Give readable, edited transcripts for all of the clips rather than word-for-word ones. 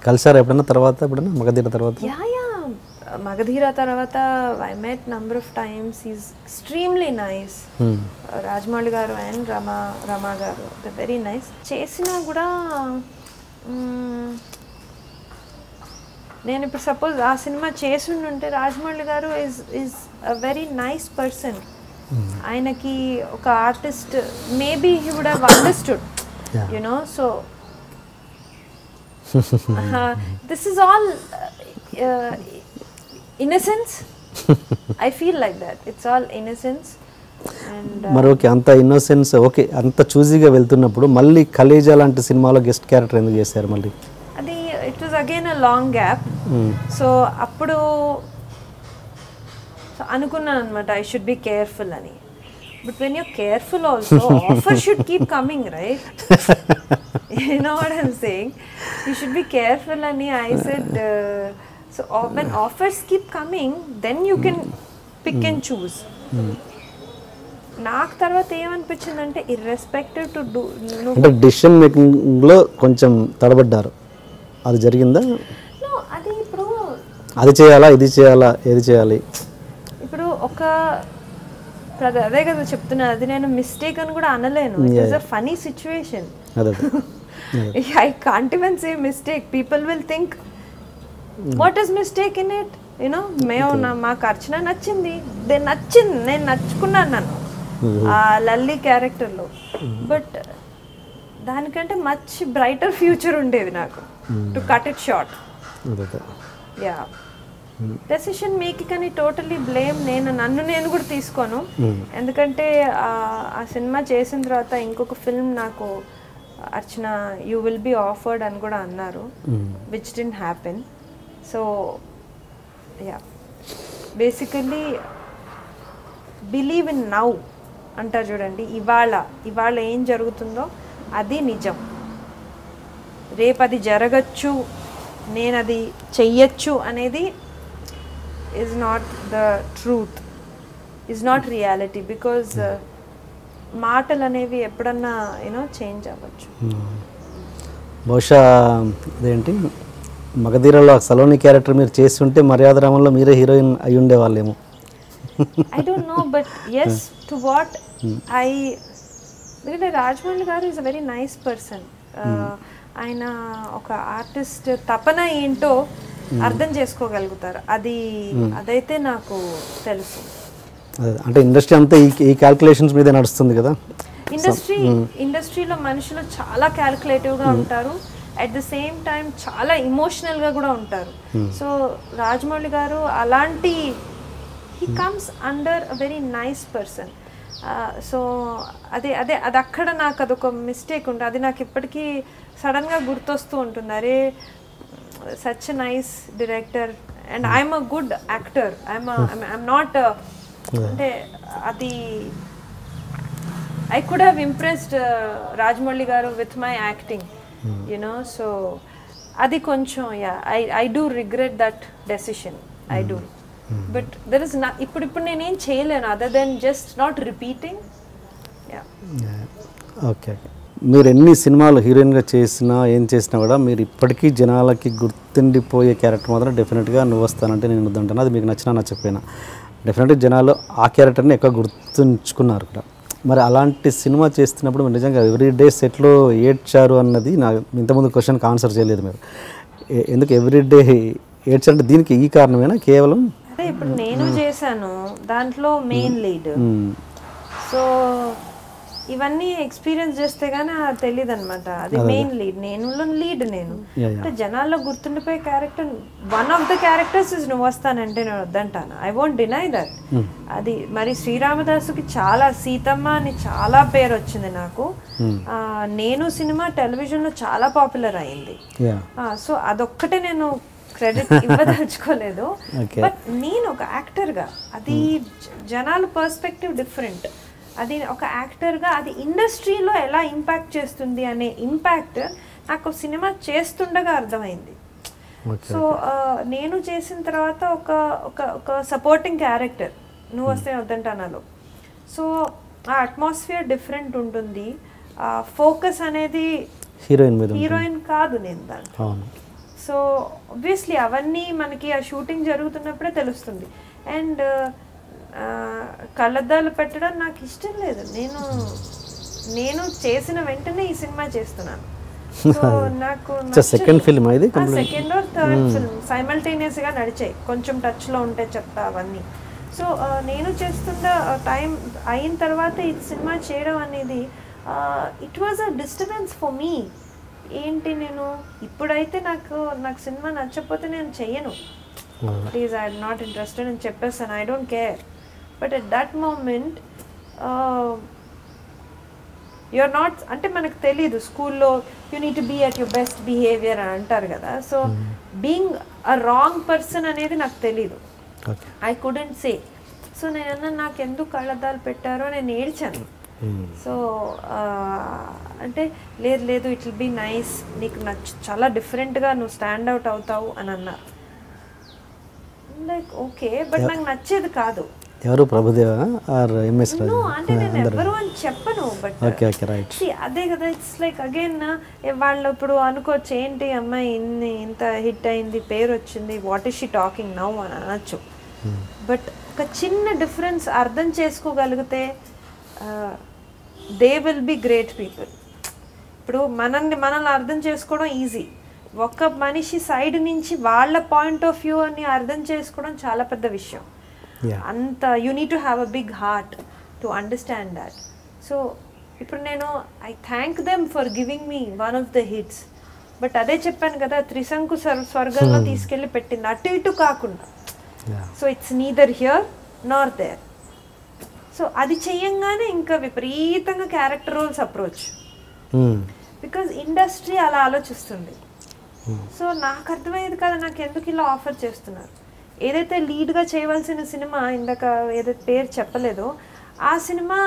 కలిసారా ఎప్పుడైనా తర్వాత ఎప్పుడైనా మగధీర తర్వాత? యా మగధీర తర్వాత I met number of times. Is extremely nice. Rajamouli గారు అండ్ రమా గారు ద వెరీ నైస్. చేసినా కూడా నేను ఇప్పుడు సపోజ్ ఆ సినిమా చేస్తుంటే రాజమౌళి గారు is a very nice person. ఆయనకి ఒక artist maybe he would have understood you know. So this is all innocence. I feel like that. It's all innocence. And మరి ఓకే, అంత ఇన్నోసెన్స్ ఓకే, అంత చూజీగా వెళ్తున్నప్పుడు మళ్ళీ కలేజా లాంటి సినిమాలో గెస్ట్ క్యారెక్టర్ ఎందుకు చేశారు మళ్ళీ? అది it was again a long gap. So అప్పుడు అనుకున్నాను అనమాట ఐ షుడ్ బి కేర్ఫుల్ అని. But when you're careful also, offer should keep coming, right? You know what I'm saying? You should be careful, and I said, so when offers keep coming, then you can pick and choose. నాకు తర్వాత ఏమనిపించిందంటే irrespective to do అంటే decision మేకింగ్లో కొంచెం తడబడ్డారు, అది జరిగిందా? అది ఇప్పుడు అది చేయాలా ఇది చేయాలా ఏది చేయాలి? ఇప్పుడు ఒక అదే కదా చెప్తున్నా, అది నేను మిస్టేక్ అని కూడా అనలేను. It is a funny situation. I can't even say mistake. People will think what is mistake in it, you know. మాకు అర్చన నచ్చింది, నేను నచ్చుకున్నాను నన్ను ఆ లల్లి క్యారెక్టర్లో. బట్ దానికంటే మచ్ బ్రైటర్ ఫ్యూచర్ ఉండేది నాకు, to cut it short. Yeah, decision making అని టోటలీ బ్లేమ్ నన్ను కూడా తీసుకోను. ఎందుకంటే ఆ సినిమా చేసిన తర్వాత ఇంకొక ఫిల్మ్ నాకు అర్చన యూ విల్ బి ఆఫర్డ్ అని కూడా అన్నారు, which didn't happen. So yeah, basically believe in now అంటారు చూడండి. ఇవాళ ఏం జరుగుతుందో అది నిజం. రేపు అది జరగచ్చు, నేను అది చెయ్యొచ్చు అనేది is not the truth, is not reality, because మాటలు అనేవి ఎప్పుడన్నా యూనో చేంజ్ అవ్వచ్చు. బహుశా అదేంటి మగధీరలో సలోని క్యారెక్టర్ మీరు చేస్తుంటే మర్యాద రామంలో మీరే హీరోయిన్ అయి ఉండేవాళ్ళేమో. I don't know, but as to what I, ఎందుకంటే రాజమౌళి గారు is a very nice person. ఆయన ఒక ఆర్టిస్ట్ తపన ఏంటో అర్థం చేసుకోగలుగుతారు. అదైతే నాకు తెలుసు. అంటే ఇండస్ట్రీ అంతా ఈ క్యాల్కులేషన్స్ మీద నడుస్తుంది కదా. ఇండస్ట్రీలో మనుషులు చాలా క్యాల్కులేటివ్గా ఉంటారు, అట్ ద సేమ్ టైం చాలా ఇమోషనల్గా కూడా ఉంటారు. సో రాజమౌళి గారు అలాంటి, he comes under a very nice person. So అది అక్కడ నాకు అదొక మిస్టేక్ ఉంటుంది. అది నాకు ఇప్పటికీ సడన్గా గుర్తొస్తూ ఉంటుంది. అరే, such a nice director and I'm a good actor. I'm not ante adi I could have impressed Rajamouli garu with my acting, you know. So adi koncham, yeah, I do regret that decision. I do. But there is not ippudu nenu em cheyalenu other than just not repeating. Yeah. Okay. మీరు ఎన్ని సినిమాలు హీరోయిన్గా చేసినా ఏం చేసినా కూడా మీరు ఇప్పటికీ జనాలకి గుర్తుండిపోయే క్యారెక్టర్ మాత్రం డెఫినెట్గా నువ్వు వస్తానంటే నేను వద్దంటాను. అది మీకు నచ్చినా నచ్చకపోయినా డెఫినెట్గా జనాలు ఆ క్యారెక్టర్ని ఎక్కువ గుర్తుంచుకున్నారు కూడా. మరి అలాంటి సినిమా చేస్తున్నప్పుడు మీరు నిజంగా ఎవ్రీడే సెట్లో ఏడ్చారు అన్నది నాకు ఇంతకుముందు క్వశ్చన్కి ఆన్సర్ చేయలేదు మీరు. ఎందుకు ఎవ్రీడే ఏడ్చారంటే దీనికి ఈ కారణమేనా కేవలం? అదే ఇప్పుడు నేను చేశాను దాంట్లో మెయిన్ లీడ్. సో ఇవన్నీ ఎక్స్పీరియన్స్ చేస్తే గానీ తెలియదు అనమాట. అది మెయిన్ లీడ్, నేను అంటే జనాల్లో గుర్తుండిపోయే character. One of the characters is నువ్వు వస్తానంటే నేను వద్దంటాను. I won't deny that. అది మరి శ్రీరామదాసుకి చాలా, సీతమ్మ అని చాలా పేరు వచ్చింది నాకు. నేను సినిమా టెలివిజన్లో చాలా పాపులర్ అయింది. సో అదొక్కటే నేను క్రెడిట్ ఇవ్వదలుచుకోలేదు. బట్ నేను ఒక యాక్టర్గా అది జనాల పర్స్పెక్టివ్ డిఫరెంట్. అది ఒక యాక్టర్గా అది ఇండస్ట్రీలో ఎలా ఇంపాక్ట్ చేస్తుంది అనే ఇంపాక్ట్ నాకు సినిమా చేస్తుండగా అర్థమైంది. సో నేను చేసిన తర్వాత ఒక సపోర్టింగ్ క్యారెక్టర్ నువ్వు వస్తే వద్దంటానాలో. సో ఆ అట్మాస్ఫియర్ డిఫరెంట్ ఉంటుంది. ఫోకస్ అనేది హీరోయిన్ కాదు నేను దాంట్లో. సో ఆబ్వియస్లీ అవన్నీ మనకి ఆ షూటింగ్ జరుగుతున్నప్పుడే తెలుస్తుంది. అండ్ కళ్ళద్దాలు పెట్టడం నాకు ఇష్టం లేదు. నేను చేసిన వెంటనే ఈ సినిమా చేస్తున్నాను. సో నాకు సెకండ్ ఫిల్మ్ ఇది, second or third film simultaneous గా నడిచాయి, కొంచెం టచ్ లో ఉంటే చెప్తా అవన్నీ. సో నేను చేస్తున్న టైం అయిన తర్వాత ఈ సినిమా చేయడం అనేది it was a disturbance for me. ఏంటి నేను ఇప్పుడైతే నాకు సినిమా నచ్చకపోతే నేను చెయ్యను, ప్లీజ్ ఐఎమ్ నాట్ ఇంట్రెస్టెడ్ అని చెప్పేస్తాను, I don't care. But at that moment you're not, అంటే మనకు తెలీదు స్కూల్లో you need to be at your best behaviour అని అంటారు కదా. So being a wrong person అనేది నాకు తెలీదు, ఐ కుడెంట్ సే. సో నేను నాకు ఎందుకు కళ్ళద్దాలు పెట్టారో నేను ఏడ్చాను. సో అంటే లేదు ఇట్ విల్ బీ నైస్, నీకు చాలా డిఫరెంట్గా నువ్వు స్టాండ్ అవుట్ అవుతావు అని అన్నారు. లైక్ ఓకే, బట్ నాకు నచ్చేది కాదు. ఎవరు ప్రభుదేవ ఆర్ ఎంఎస్ రాజు? అంటే నేను ఎవరు అని చెప్పను, బట్ అదే కదా. ఇట్స్ లైక్ అగైన్ వాళ్ళు ఇప్పుడు అనుకోవచ్చు ఏంటి అమ్మాయి ఇంత హిట్ అయింది, పేరు వచ్చింది, what is she talking now అని అనొచ్చు. బట్ ఒక చిన్న డిఫరెన్స్ అర్థం చేసుకోగలిగితే they will be great people. ఇప్పుడు మనల్ని అర్థం చేసుకోవడం ఈజీ, ఒక మనిషి సైడ్ నుంచి వాళ్ళ పాయింట్ ఆఫ్ వ్యూ అని అర్థం చేసుకోవడం చాలా పెద్ద విషయం. అంత you need to have a big heart to understand that. So ఇప్పుడు నేను I thank them for giving me one of the hits. But అదే చెప్పాను కదా, త్రిశంకు స్వర్గంలో తీసుకెళ్ళి పెట్టింది, అటు ఇటు కాకుండా. So it's neither here nor there. So అది చెయ్యంగానే ఇంకా విపరీతంగా character roles approach, because industry అలా ఆలోచిస్తుంది. సో నాకు అర్థమయ్యేది కదా, నాకు ఎందుకు ఇలా ఆఫర్ చేస్తున్నారు. ఏదైతే లీడ్గా చేయవలసిన సినిమా, ఇందాక ఏదైతే పేరు చెప్పలేదో, ఆ సినిమా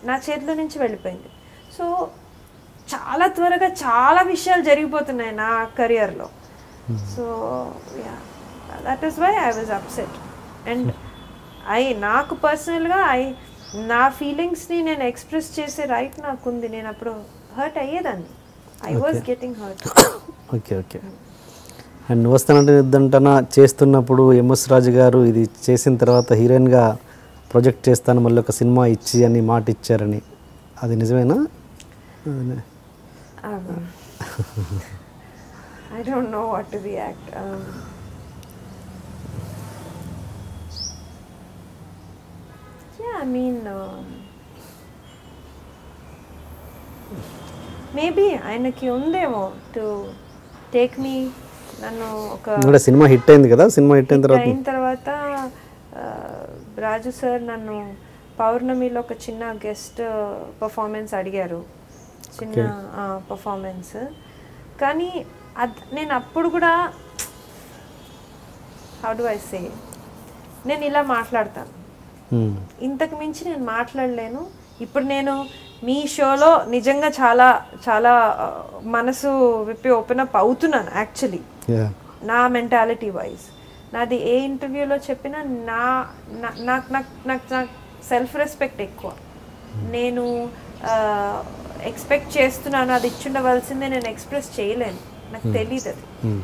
నా చేతిలో నుంచి వెళ్ళిపోయింది. సో చాలా త్వరగా చాలా విషయాలు జరిగిపోతున్నాయి నా కెరియర్లో. So ya, that is why I was upset. And నాకు పర్సనల్గా నా ఫీలింగ్స్ని నేను ఎక్స్ప్రెస్ చేసే రైట్ నాకుంది. నేను అప్పుడు హర్ట్ అయ్యేదాన్ని, I was getting hurt. Okay. And వస్తానంటే ఇద్దంటనా చేస్తున్నప్పుడు ఎంఎస్ రాజు గారు ఇది చేసిన తర్వాత హీరోయిన్గా ప్రొజెక్ట్ చేస్తాను మళ్ళీ ఒక సినిమా ఇచ్చి అని మాట ఇచ్చారని, అది నిజమేనా? I don't know what to react. Yeah, I mean, maybe ఆయనకి ఉందేమో టు టేక్ మీ. నన్ను ఒక సినిమా హిట్ అయింది కదా, సినిమా హిట్ అయిన తర్వాత రాజు సార్ నన్ను పౌర్ణమిలో ఒక చిన్న గెస్ట్ పర్ఫార్మెన్స్ అడిగారు, చిన్న పర్ఫార్మెన్స్. కానీ నేను అప్పుడు కూడా హౌ డు ఐ సే, నేను ఇలా మాట్లాడతాను, ఇంతకు మించి నేను మాట్లాడలేను. ఇప్పుడు నేను మీ షోలో నిజంగా చాలా చాలా మనసు విప్పి ఓపెన్ అప్ అవుతున్నాను యాక్చువల్లీ, నా మెంటాలిటీ వైజ్. నాది ఏ ఇంటర్వ్యూలో చెప్పినా నాకు సెల్ఫ్ రెస్పెక్ట్ ఎక్కువ. నేను ఎక్స్పెక్ట్ చేస్తున్నాను, అది ఇచ్చుండవలసిందే, నేను ఎక్స్ప్రెస్ చేయలేను, నాకు తెలియదు. అది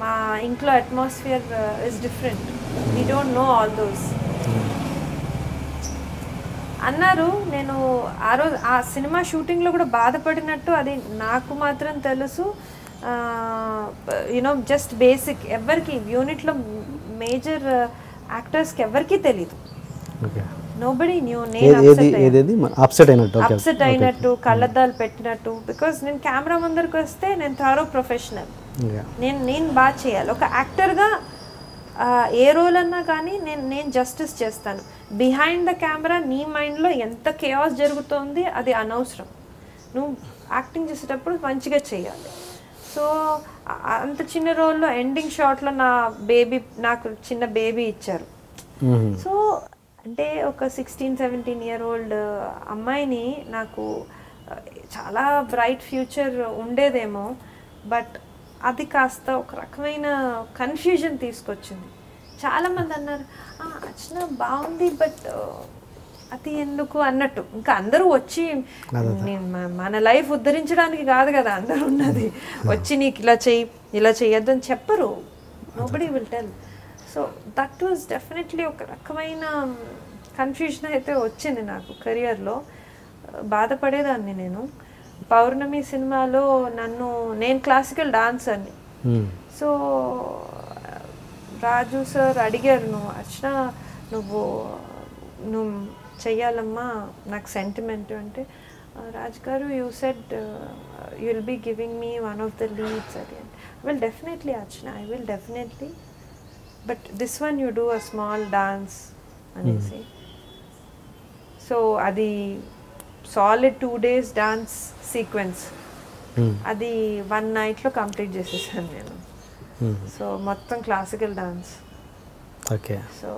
మా ఇంట్లో atmosphere is different, we don't know all those అన్నారు. నేను ఆ రోజు ఆ సినిమా షూటింగ్లో కూడా బాధపడినట్టు అది నాకు మాత్రం తెలుసు. యూనో జస్ట్ బేసిక్, ఎవరికి యూనిట్లో మేజర్ యాక్టర్స్కి ఎవరికి తెలీదు, నోబడీ న్యూ. నేను అప్సెట్ అయినట్టు, కళ్ళద్దాలు పెట్టినట్టు, బికాస్ నేను కెమెరా ముందరికి వస్తే నేను థారో ప్రొఫెషనల్, నేను బాగా చేయాలి. ఒక యాక్టర్గా ఏ రోల్ అన్నా కానీ నేను జస్టిస్ చేస్తాను. బిహైండ్ ద కెమెరా నీ మైండ్లో ఎంత కేయాస్ జరుగుతోంది అది అనవసరం, నువ్వు యాక్టింగ్ చేసేటప్పుడు మంచిగా చేయాలి. సో అంత చిన్న రోల్లో ఎండింగ్ షాట్లో నాకు చిన్న బేబీ ఇచ్చారు. సో అంటే ఒక 16-17 year old అమ్మాయిని, నాకు చాలా బ్రైట్ ఫ్యూచర్ ఉండేదేమో, బట్ అది కాస్త ఒక రకమైన కన్ఫ్యూజన్ తీసుకొచ్చింది. చాలామంది అన్నారు అర్చన బాగుంది, బట్ అది ఎందుకు అన్నట్టు. ఇంకా అందరూ వచ్చి మన లైఫ్ ఉద్ధరించడానికి కాదు కదా అందరూ ఉన్నది, వచ్చి నీకు ఇలా చెయ్యి ఇలా చేయొద్దని చెప్పరు, nobody will tell. So that was definitely ఒక రకమైన కన్ఫ్యూజన్ అయితే వచ్చింది నాకు కెరియర్లో. బాధపడేదాన్ని నేను. పౌర్ణమి సినిమాలో నేను క్లాసికల్ డాన్సర్ని. సో రాజు సార్ అడిగారు, నువ్వు అర్చన నువ్వు చెయ్యాలమ్మా, నాకు సెంటిమెంట్ అంటే, Raj garu you said you will be giving me one of the leads again. Will definitely Archana, I will definitely, but this one you do a small dance అనేసి. సో అది సాలిడ్ 2 days డాన్స్ సీక్వెన్స్, అది 1 nightలో complete చేసేసాను నేను. So మొత్తం classical dance. Okay. So